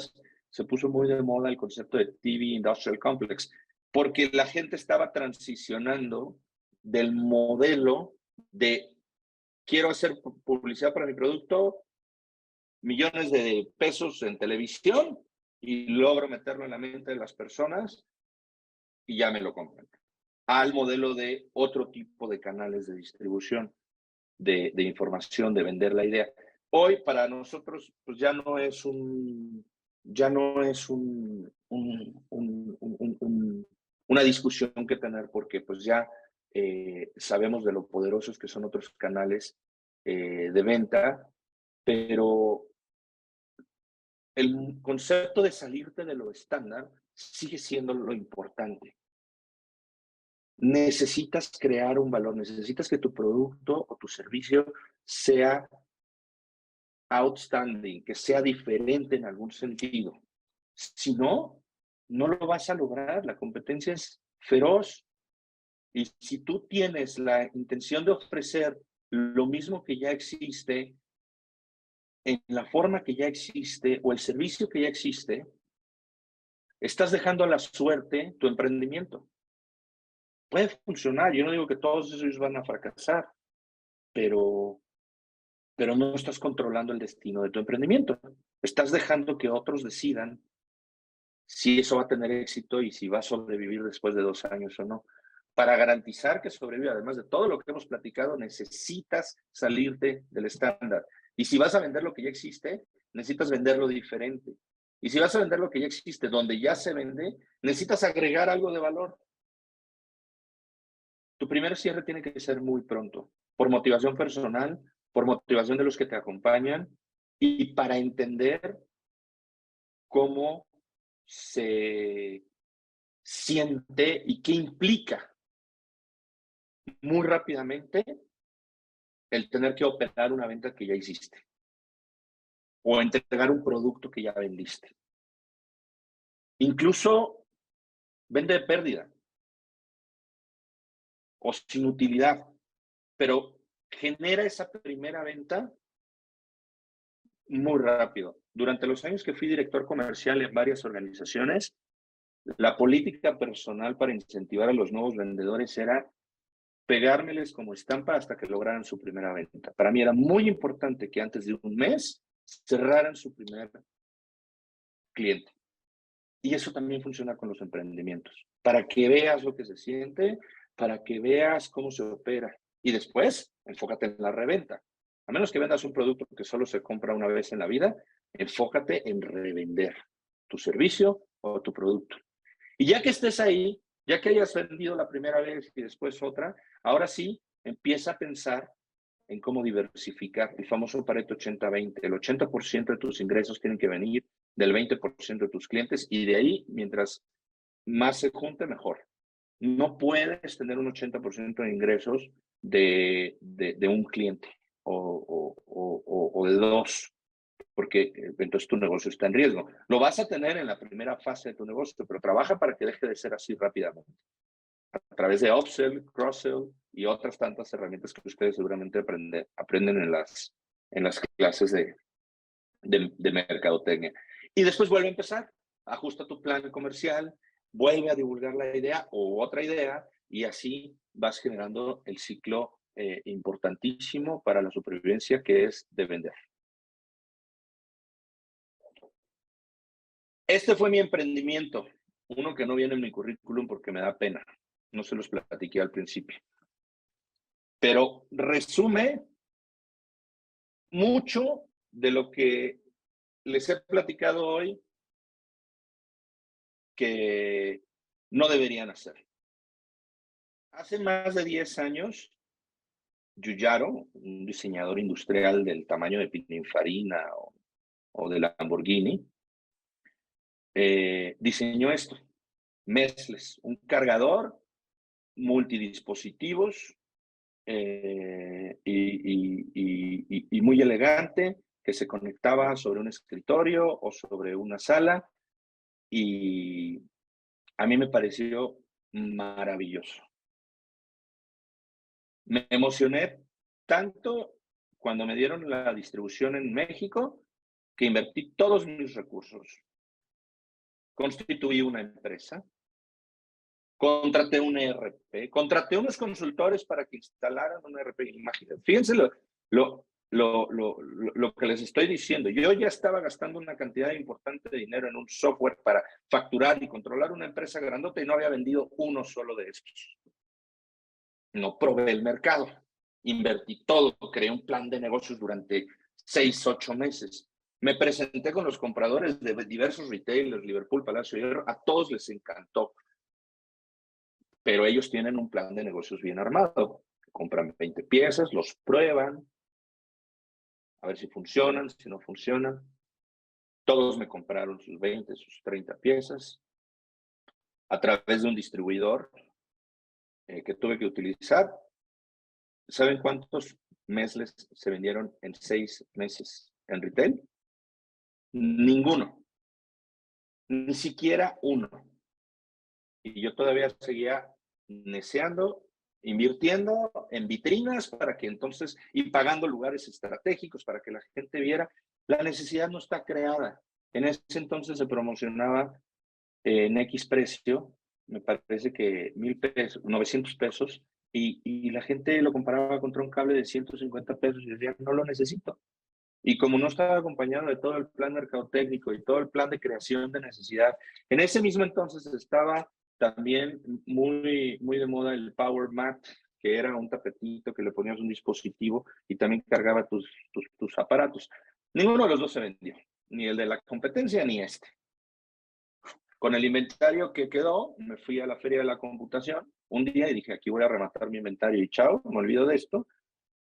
se puso muy de moda el concepto de TV Industrial Complex, porque la gente estaba transicionando del modelo de quiero hacer publicidad para mi producto, millones de pesos en televisión y logro meterlo en la mente de las personas y ya me lo compran. Al modelo de otro tipo de canales de distribución, de información, de vender la idea. Hoy para nosotros pues ya no es una discusión que tener porque pues ya sabemos de lo poderosos que son otros canales de venta, pero el concepto de salirte de lo estándar sigue siendo lo importante. Necesitas crear un valor, necesitas que tu producto o tu servicio sea outstanding, que sea diferente en algún sentido. Si no, no lo vas a lograr. La competencia es feroz. Y si tú tienes la intención de ofrecer lo mismo que ya existe, en la forma que ya existe o el servicio que ya existe, estás dejando a la suerte tu emprendimiento. Puede funcionar, yo no digo que todos ellos van a fracasar, pero no estás controlando el destino de tu emprendimiento. Estás dejando que otros decidan si eso va a tener éxito y si va a sobrevivir después de 2 años o no. Para garantizar que sobreviva, además de todo lo que hemos platicado, necesitas salirte del estándar. Y si vas a vender lo que ya existe, necesitas venderlo diferente. Y si vas a vender lo que ya existe, donde ya se vende, necesitas agregar algo de valor. Tu primer cierre tiene que ser muy pronto, por motivación personal, por motivación de los que te acompañan y para entender cómo se siente y qué implica muy rápidamente el tener que operar una venta que ya hiciste o entregar un producto que ya vendiste. Incluso vende de pérdida o sin utilidad, pero genera esa primera venta muy rápido. Durante los años que fui director comercial en varias organizaciones, la política personal para incentivar a los nuevos vendedores era pegármeles como estampa hasta que lograran su primera venta. Para mí era muy importante que antes de un mes cerraran su primer cliente. Y eso también funciona con los emprendimientos, para que veas lo que se siente, para que veas cómo se opera. Y después, enfócate en la reventa. A menos que vendas un producto que solo se compra una vez en la vida, enfócate en revender tu servicio o tu producto. Y ya que estés ahí, ya que hayas vendido la primera vez y después otra, ahora sí, empieza a pensar en cómo diversificar el famoso Pareto 80-20. El 80% de tus ingresos tienen que venir del 20% de tus clientes y de ahí, mientras más se junte, mejor. No puedes tener un 80% de ingresos de un cliente o de dos, porque entonces tu negocio está en riesgo. Lo vas a tener en la primera fase de tu negocio, pero trabaja para que deje de ser así rápidamente. A través de upsell, cross-sell y otras tantas herramientas que ustedes seguramente aprenden en las clases de mercadotecnia. Y después vuelve a empezar, ajusta tu plan comercial, vuelve a divulgar la idea o otra idea y así vas generando el ciclo importantísimo para la supervivencia que es de vender. Este fue mi emprendimiento, uno que no viene en mi currículum porque me da pena, no se los platiqué al principio. Pero resume mucho de lo que les he platicado hoy que no deberían hacer. Hace más de 10 años, Giugiaro, un diseñador industrial del tamaño de Pininfarina o de Lamborghini, diseñó esto, Mesles, un cargador multidispositivos y muy elegante que se conectaba sobre un escritorio o sobre una sala y a mí me pareció maravilloso. Me emocioné tanto cuando me dieron la distribución en México que invertí todos mis recursos. Constituí una empresa, contraté un ERP, contraté unos consultores para que instalaran un ERP. Imagínense, fíjense lo que les estoy diciendo. Yo ya estaba gastando una cantidad importante de dinero en un software para facturar y controlar una empresa grandota y no había vendido uno solo de estos. No probé el mercado. Invertí todo, creé un plan de negocios durante 6, 8 meses. Me presenté con los compradores de diversos retailers, Liverpool, Palacio de Hierro, a todos les encantó. Pero ellos tienen un plan de negocios bien armado. Compran 20 piezas, los prueban, a ver si funcionan, si no funcionan. Todos me compraron sus 20, sus 30 piezas a través de un distribuidor que tuve que utilizar. ¿Saben cuántos Mesles se vendieron en 6 meses en retail? Ninguno. Ni siquiera uno. Y yo todavía seguía neceando, invirtiendo en vitrinas para que entonces, y pagando lugares estratégicos para que la gente viera. La necesidad no está creada. En ese entonces se promocionaba en X precio, me parece que 1,000 pesos, 900 pesos, y la gente lo comparaba contra un cable de 150 pesos y decía, no lo necesito. Y como no estaba acompañado de todo el plan mercadotécnico y todo el plan de creación de necesidad, en ese mismo entonces estaba también muy de moda el Power Mat, que era un tapetito que le ponías un dispositivo y también cargaba tus aparatos. Ninguno de los dos se vendió, ni el de la competencia ni este. Con el inventario que quedó, me fui a la feria de la computación un día y dije, aquí voy a rematar mi inventario y chao, me olvido de esto.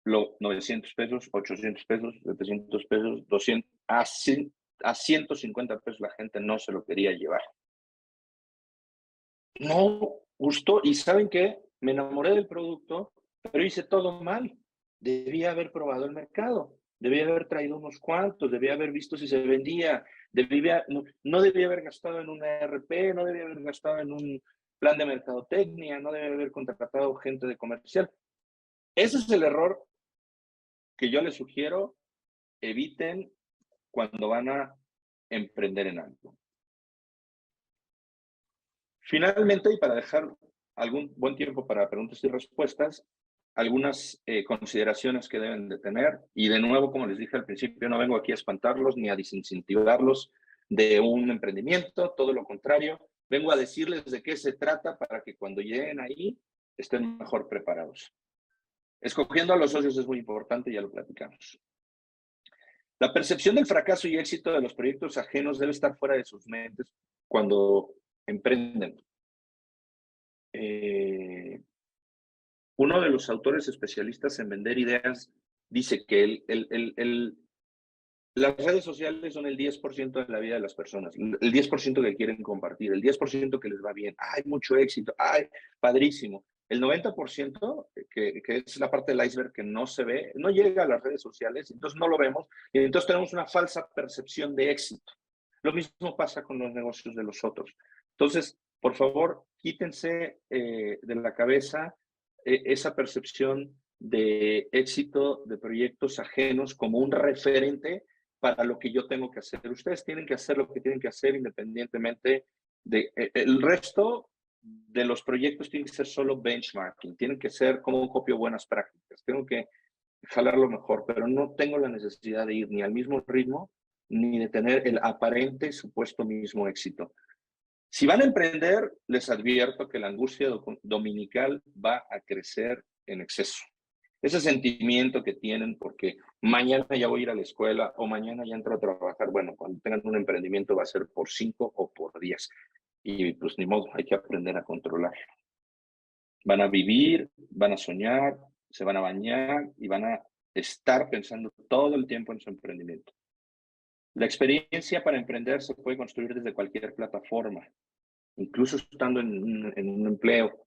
900 pesos, 800 pesos, 700 pesos, 200, a 150 pesos la gente no se lo quería llevar. No gustó, y ¿saben qué? Me enamoré del producto, pero hice todo mal. Debía haber probado el mercado, debía haber traído unos cuantos, debía haber visto si se vendía, no debía haber gastado en un ERP, no debía haber gastado en un plan de mercadotecnia, no debía haber contratado gente de comercial. Ese es el error que yo les sugiero, eviten cuando van a emprender en algo. Finalmente, y para dejar algún buen tiempo para preguntas y respuestas, algunas consideraciones que deben de tener. Y de nuevo, como les dije al principio, no vengo aquí a espantarlos ni a desincentivarlos de un emprendimiento, todo lo contrario. Vengo a decirles de qué se trata para que cuando lleguen ahí estén mejor preparados. Escogiendo a los socios es muy importante, ya lo platicamos. La percepción del fracaso y éxito de los proyectos ajenos debe estar fuera de sus mentes cuando emprenden. Uno de los autores especialistas en vender ideas dice que las redes sociales son el 10% de la vida de las personas, el 10% que quieren compartir, el 10% que les va bien. ¡Ay, mucho éxito! ¡Ay, padrísimo! El 90%, que es la parte del iceberg que no se ve, no llega a las redes sociales, entonces no lo vemos, y entonces tenemos una falsa percepción de éxito. Lo mismo pasa con los negocios de los otros. Entonces, por favor, quítense de la cabeza esa percepción de éxito de proyectos ajenos como un referente para lo que yo tengo que hacer. Ustedes tienen que hacer lo que tienen que hacer independientemente de el resto de los proyectos. Tienen que ser solo benchmarking, tienen que ser como copio buenas prácticas, tengo que jalar lo mejor, pero no tengo la necesidad de ir ni al mismo ritmo ni de tener el aparente supuesto mismo éxito. Si van a emprender, les advierto que la angustia dominical va a crecer en exceso. Ese sentimiento que tienen porque mañana ya voy a ir a la escuela o mañana ya entro a trabajar, bueno, cuando tengan un emprendimiento va a ser por 5 o por 10. Y pues ni modo, hay que aprender a controlar. Van a vivir, van a soñar, se van a bañar y van a estar pensando todo el tiempo en su emprendimiento. La experiencia para emprender se puede construir desde cualquier plataforma, incluso estando en un empleo,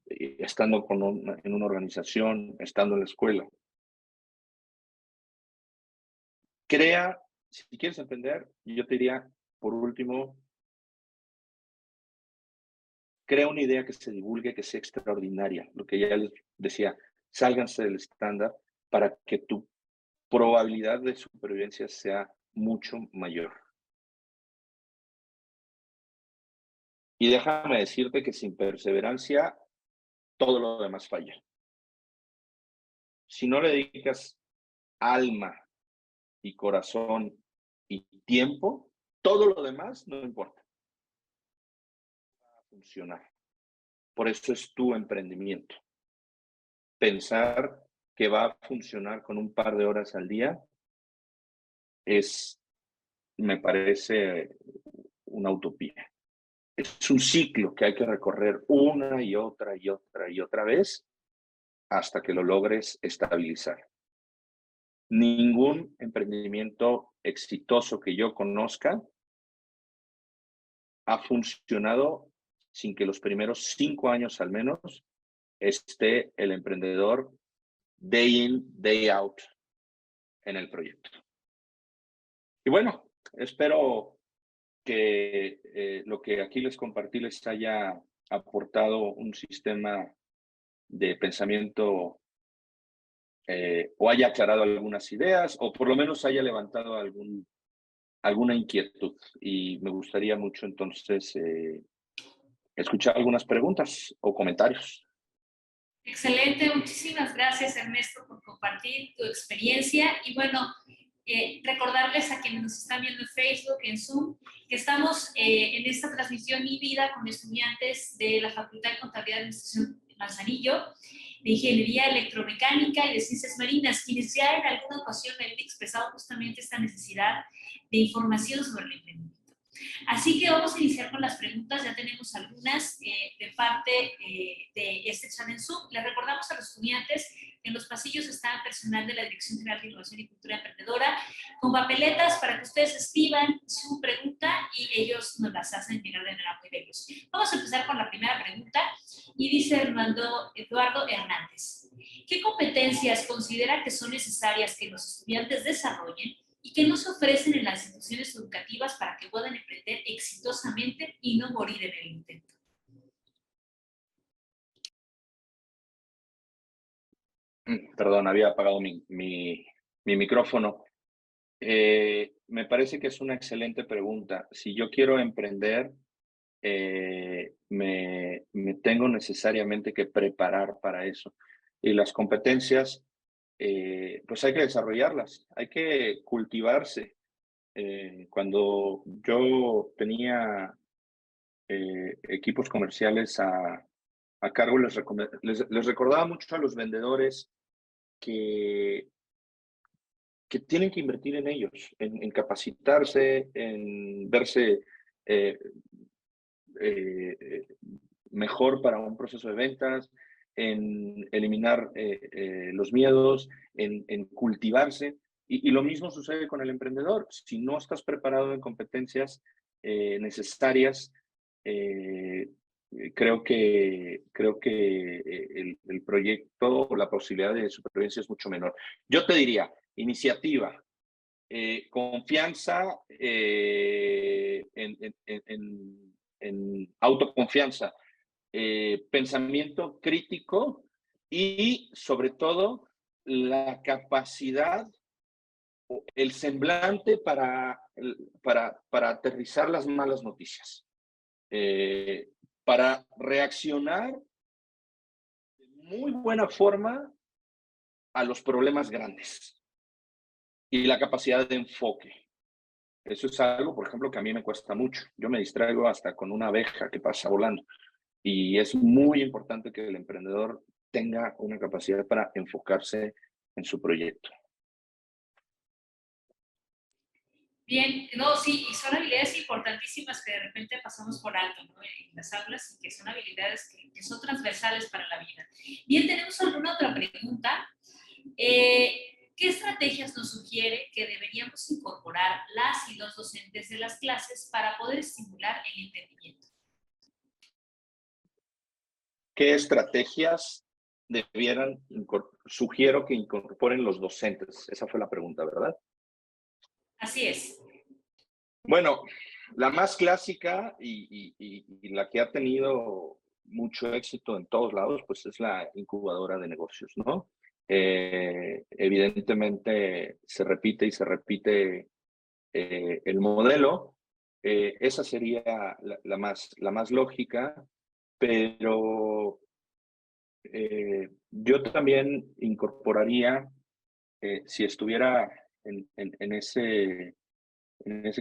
estando en una organización, estando en la escuela. Crea, si quieres emprender, yo te diría, por último, crea una idea que se divulgue, que sea extraordinaria. Lo que ya les decía, sálganse del estándar para que tu probabilidad de supervivencia sea mucho mayor. Y déjame decirte que sin perseverancia, todo lo demás falla. Si no le dedicas alma y corazón y tiempo, todo lo demás no importa. Va a funcionar. Por eso es tu emprendimiento. Pensar que va a funcionar con un par de horas al día me parece una utopía. Es un ciclo que hay que recorrer una y otra y otra y otra vez hasta que lo logres estabilizar. Ningún emprendimiento exitoso que yo conozca ha funcionado sin que los primeros 5 años al menos esté el emprendedor day in, day out en el proyecto. Y bueno, espero que lo que aquí les compartí les haya aportado un sistema de pensamiento o haya aclarado algunas ideas o por lo menos haya levantado alguna inquietud. Y me gustaría mucho entonces escuchar algunas preguntas o comentarios. Excelente, muchísimas gracias Ernesto por compartir tu experiencia y bueno, recordarles a quienes nos están viendo en Facebook, en Zoom, que estamos en esta transmisión híbrida con estudiantes de la Facultad de Contabilidad y Administración Manzanillo, de Ingeniería Electromecánica y de Ciencias Marinas, quienes ya en alguna ocasión me han expresado justamente esta necesidad de información sobre el emprendimiento. Así que vamos a iniciar con las preguntas, ya tenemos algunas de parte de este chat en Zoom. Les recordamos a los estudiantes que en los pasillos está personal de la Dirección General de Innovación y Cultura Emprendedora con papeletas para que ustedes escriban su pregunta y ellos nos las hacen llegar de manera muy veloz. Vamos a empezar con la primera pregunta y dice Eduardo Hernández. ¿Qué competencias considera que son necesarias que los estudiantes desarrollen y que nos ofrecen en las instituciones educativas para que puedan emprender exitosamente y no morir en el intento? Perdón, había apagado mi micrófono. Me parece que es una excelente pregunta. Si yo quiero emprender, me tengo necesariamente que preparar para eso. Y las competencias, pues hay que desarrollarlas, hay que cultivarse. Cuando yo tenía equipos comerciales a cargo, les recordaba mucho a los vendedores que tienen que invertir en ellos, en capacitarse, en verse mejor para un proceso de ventas, en eliminar los miedos, en cultivarse. Y lo mismo sucede con el emprendedor. Si no estás preparado en competencias necesarias, creo que el proyecto o la posibilidad de supervivencia es mucho menor. Yo te diría, iniciativa, confianza, en autoconfianza, pensamiento crítico y sobre todo la capacidad, el semblante para aterrizar las malas noticias, para reaccionar de muy buena forma a los problemas grandes y la capacidad de enfoque. Eso es algo, por ejemplo, que a mí me cuesta mucho. Yo me distraigo hasta con una abeja que pasa volando. Y es muy importante que el emprendedor tenga una capacidad para enfocarse en su proyecto. Bien, no, sí, y son habilidades importantísimas que de repente pasamos por alto, ¿no? En las aulas, y que son habilidades que son transversales para la vida. Bien, ¿tenemos alguna otra pregunta? ¿Qué estrategias nos sugiere que deberíamos incorporar las y los docentes de las clases para poder estimular el entendimiento? ¿Qué estrategias sugiero que incorporen los docentes? Esa fue la pregunta, ¿verdad? Así es. Bueno, la más clásica y la que ha tenido mucho éxito en todos lados, pues es la incubadora de negocios, ¿no? Evidentemente se repite y se repite el modelo. Esa sería la más lógica, pero yo también incorporaría, si estuviera en ese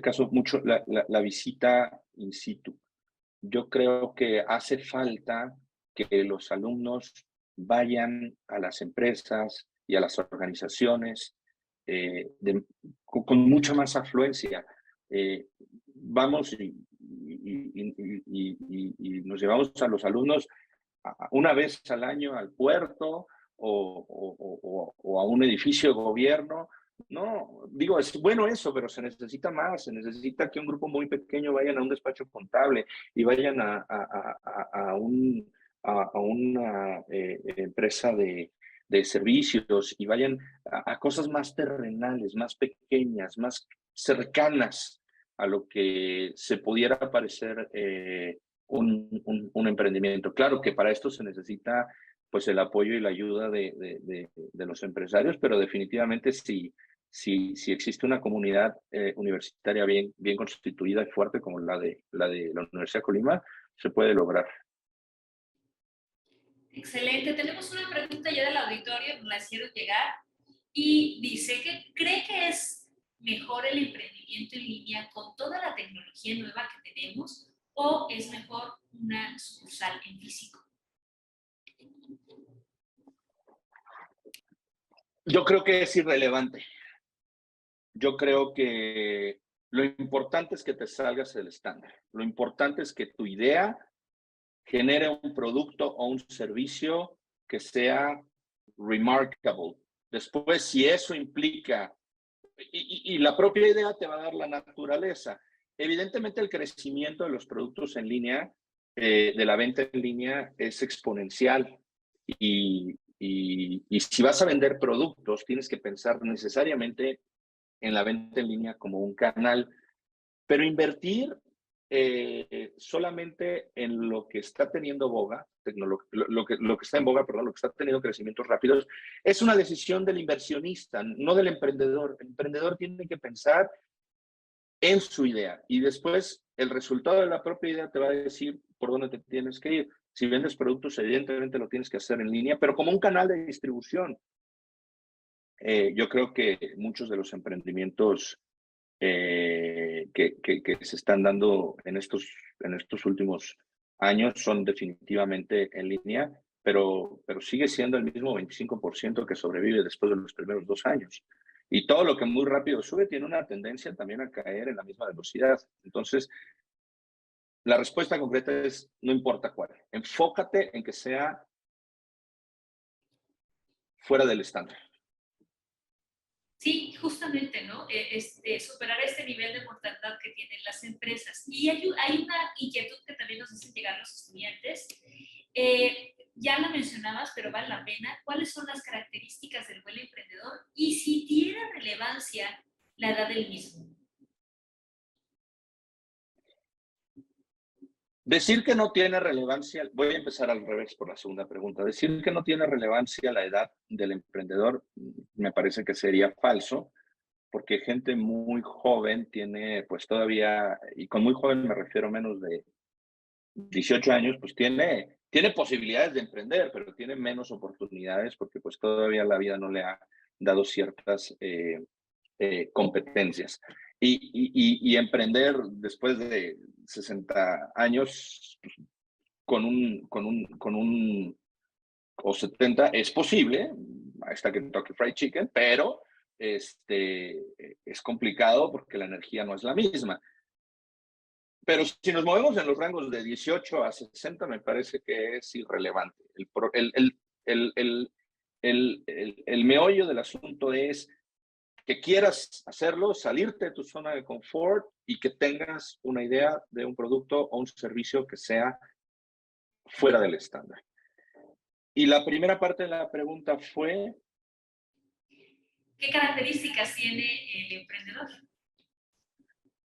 caso, mucho la visita in situ. Yo creo que hace falta que los alumnos vayan a las empresas y a las organizaciones con mucha más afluencia. Vamos y nos llevamos a los alumnos una vez al año al puerto o a un edificio de gobierno. No, digo, es bueno eso, pero se necesita más, se necesita que un grupo muy pequeño vayan a un despacho contable y vayan a una empresa de servicios y vayan a cosas más terrenales, más pequeñas, más cercanas, a lo que se pudiera parecer un emprendimiento. Claro que para esto se necesita pues el apoyo y la ayuda de los empresarios, pero definitivamente si existe una comunidad universitaria bien constituida y fuerte como la de la Universidad de Colima, se puede lograr. Excelente. Tenemos una pregunta ya del auditorio, nos la hicieron llegar y dice que cree que es mejor el emprendimiento en línea con toda la tecnología nueva que tenemos o es mejor una sucursal en físico. Yo creo que es irrelevante. Yo creo que lo importante es que te salgas del estándar. Lo importante es que tu idea genere un producto o un servicio que sea remarkable. Después, si eso implica, y la propia idea te va a dar la naturaleza. Evidentemente, el crecimiento de los productos en línea, de la venta en línea, es exponencial. Y si vas a vender productos, tienes que pensar necesariamente en la venta en línea como un canal, pero invertir solamente en lo que está teniendo boga, lo que está en boga, perdón, lo que está teniendo crecimientos rápidos, es una decisión del inversionista, no del emprendedor. El emprendedor tiene que pensar en su idea y después el resultado de la propia idea te va a decir por dónde te tienes que ir. Si vendes productos, evidentemente lo tienes que hacer en línea, pero como un canal de distribución. Yo creo que muchos de los emprendimientos que se están dando en estos últimos años son definitivamente en línea, pero sigue siendo el mismo 25% que sobrevive después de los primeros 2 años. Y todo lo que muy rápido sube tiene una tendencia también a caer en la misma velocidad. Entonces, la respuesta concreta es, no importa cuál. Enfócate en que sea fuera del estándar. Sí, justamente, ¿no? Superar este nivel de mortandad que tienen las empresas. Y hay una inquietud que también nos hacen llegar los estudiantes. Ya la mencionabas, pero vale la pena. ¿Cuáles son las características del buen emprendedor y si tiene relevancia la edad del mismo? Decir que no tiene relevancia, voy a empezar al revés por la segunda pregunta. Decir que no tiene relevancia la edad del emprendedor me parece que sería falso, porque gente muy joven tiene, pues todavía, y con muy joven me refiero a menos de 18 años, pues tiene posibilidades de emprender, pero tiene menos oportunidades porque pues todavía la vida no le ha dado ciertas competencias. Y emprender después de 60 años con un o 70 es posible, hasta que toque Fried Chicken, pero es complicado porque la energía no es la misma. Pero si nos movemos en los rangos de 18 a 60, me parece que es irrelevante. El meollo del asunto es que quieras hacerlo, salirte de tu zona de confort y que tengas una idea de un producto o un servicio que sea fuera del estándar. Y la primera parte de la pregunta fue... ¿Qué características tiene el emprendedor?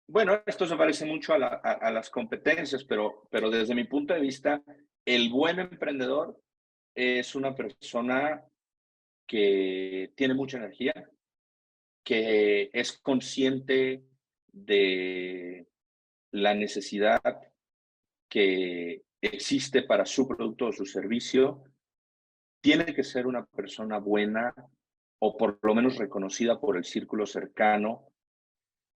Bueno, esto se parece mucho a las competencias, pero desde mi punto de vista, el buen emprendedor es una persona que tiene mucha energía, que es consciente de la necesidad que existe para su producto o su servicio, tiene que ser una persona buena o por lo menos reconocida por el círculo cercano,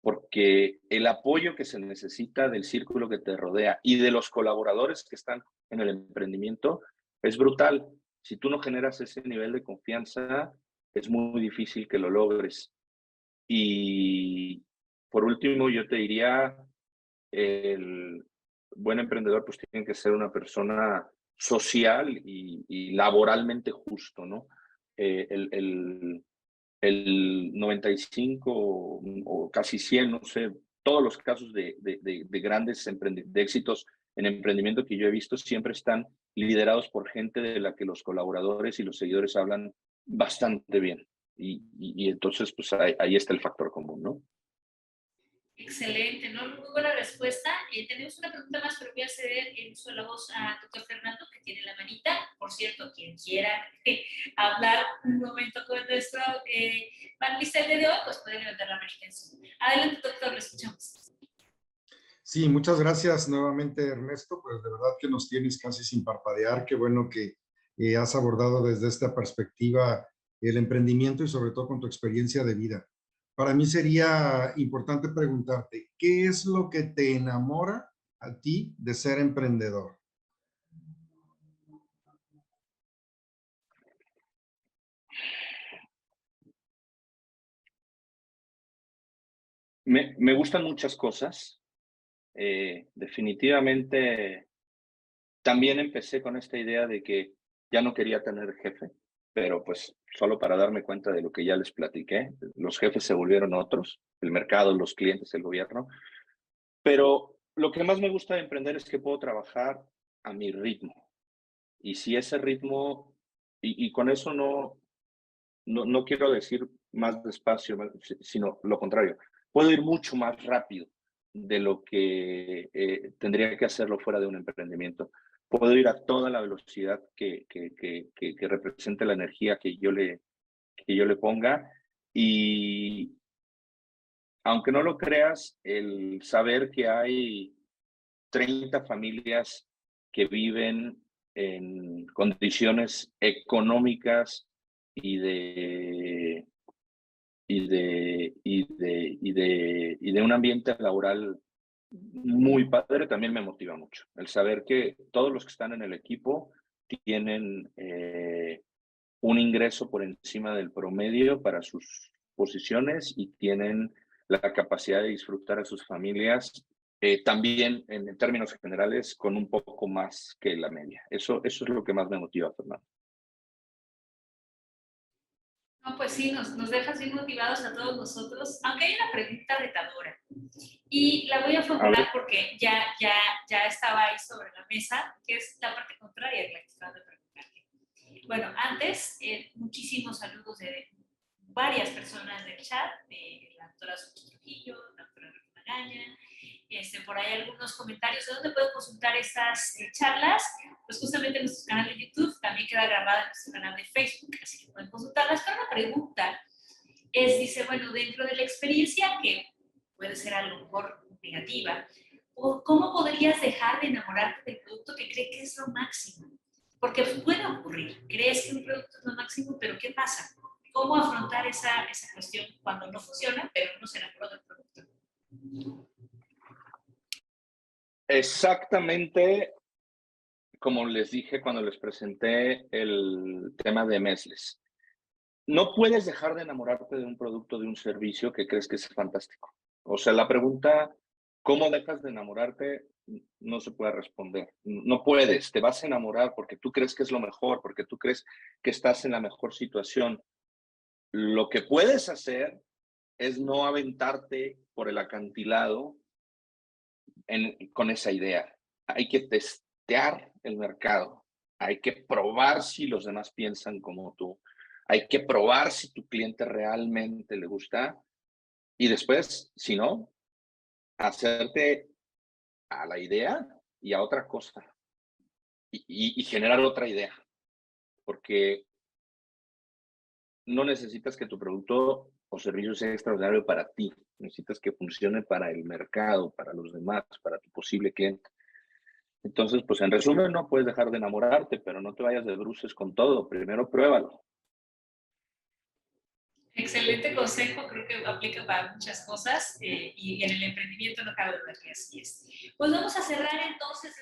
porque el apoyo que se necesita del círculo que te rodea y de los colaboradores que están en el emprendimiento es brutal. Si tú no generas ese nivel de confianza, es muy difícil que lo logres. Y por último, yo te diría, el buen emprendedor pues tiene que ser una persona social y laboralmente justo, ¿no? El 95 o casi 100, no sé, todos los casos de grandes de éxitos en emprendimiento que yo he visto siempre están liderados por gente de la que los colaboradores y los seguidores hablan bastante bien. Y entonces, pues ahí está el factor común, ¿no? Excelente, ¿no? Muy buena respuesta. Tenemos una pregunta más, pero voy a ceder el uso de la voz a doctor Fernando, que tiene la manita. Por cierto, quien quiera hablar un momento con nuestro panelista el día de hoy, pues puede levantar la manita en Zoom. Adelante, doctor, lo escuchamos. Sí, muchas gracias nuevamente, Ernesto. Pues de verdad que nos tienes casi sin parpadear. Qué bueno que has abordado desde esta perspectiva el emprendimiento y sobre todo con tu experiencia de vida. Para mí sería importante preguntarte, ¿qué es lo que te enamora a ti de ser emprendedor? Me gustan muchas cosas. Definitivamente, también empecé con esta idea de que ya no quería tener jefe, pero pues solo para darme cuenta de lo que ya les platiqué, los jefes se volvieron otros, el mercado, los clientes, el gobierno. Pero lo que más me gusta de emprender es que puedo trabajar a mi ritmo. Y si ese ritmo, y con eso no quiero decir más despacio, sino lo contrario, puedo ir mucho más rápido de lo que tendría que hacerlo fuera de un emprendimiento. Puedo ir a toda la velocidad que represente la energía que yo le ponga. Y aunque no lo creas, el saber que hay 30 familias que viven en condiciones económicas y de un ambiente laboral muy padre también me motiva mucho. El saber que todos los que están en el equipo tienen un ingreso por encima del promedio para sus posiciones y tienen la capacidad de disfrutar a sus familias también en términos generales con un poco más que la media. Eso es lo que más me motiva, Fernando. No, pues sí, nos dejas bien motivados a todos nosotros, aunque hay una pregunta retadora. Y la voy a formular porque ya estaba ahí sobre la mesa, que es la parte contraria de la que estaba de preguntarte. Bueno, antes, muchísimos saludos de varias personas del chat, de la doctora Suchi Trujillo, la doctora Magaña, por ahí algunos comentarios de dónde puedo consultar estas charlas. Pues justamente en nuestro canal de YouTube, también queda grabada en nuestro canal de Facebook, así que pueden consultarlas. Pero la pregunta dice, bueno, dentro de la experiencia, que puede ser a lo mejor negativa, ¿cómo podrías dejar de enamorarte del producto que crees que es lo máximo? Porque puede ocurrir, crees que un producto es lo máximo, pero ¿qué pasa? ¿Cómo afrontar esa cuestión cuando no funciona, pero uno se enamoró del producto? Exactamente como les dije cuando les presenté el tema de Mesles. No puedes dejar de enamorarte de un producto, de un servicio que crees que es fantástico. O sea, la pregunta, ¿cómo dejas de enamorarte? No se puede responder. No puedes, te vas a enamorar porque tú crees que es lo mejor, porque tú crees que estás en la mejor situación. Lo que puedes hacer es no aventarte por el acantilado con esa idea. Hay que testear el mercado. Hay que probar si los demás piensan como tú. Hay que probar si tu cliente realmente le gusta. Y después, si no, hacerte a la idea y a otra cosa. Y generar otra idea. Porque no necesitas que tu producto o servicio sea extraordinario para ti. Necesitas que funcione para el mercado, para los demás, para tu posible cliente. Entonces, pues en resumen, no puedes dejar de enamorarte, pero no te vayas de bruces con todo. Primero pruébalo. Excelente consejo, creo que aplica para muchas cosas y en el emprendimiento no cabe duda que así es. Pues vamos a cerrar entonces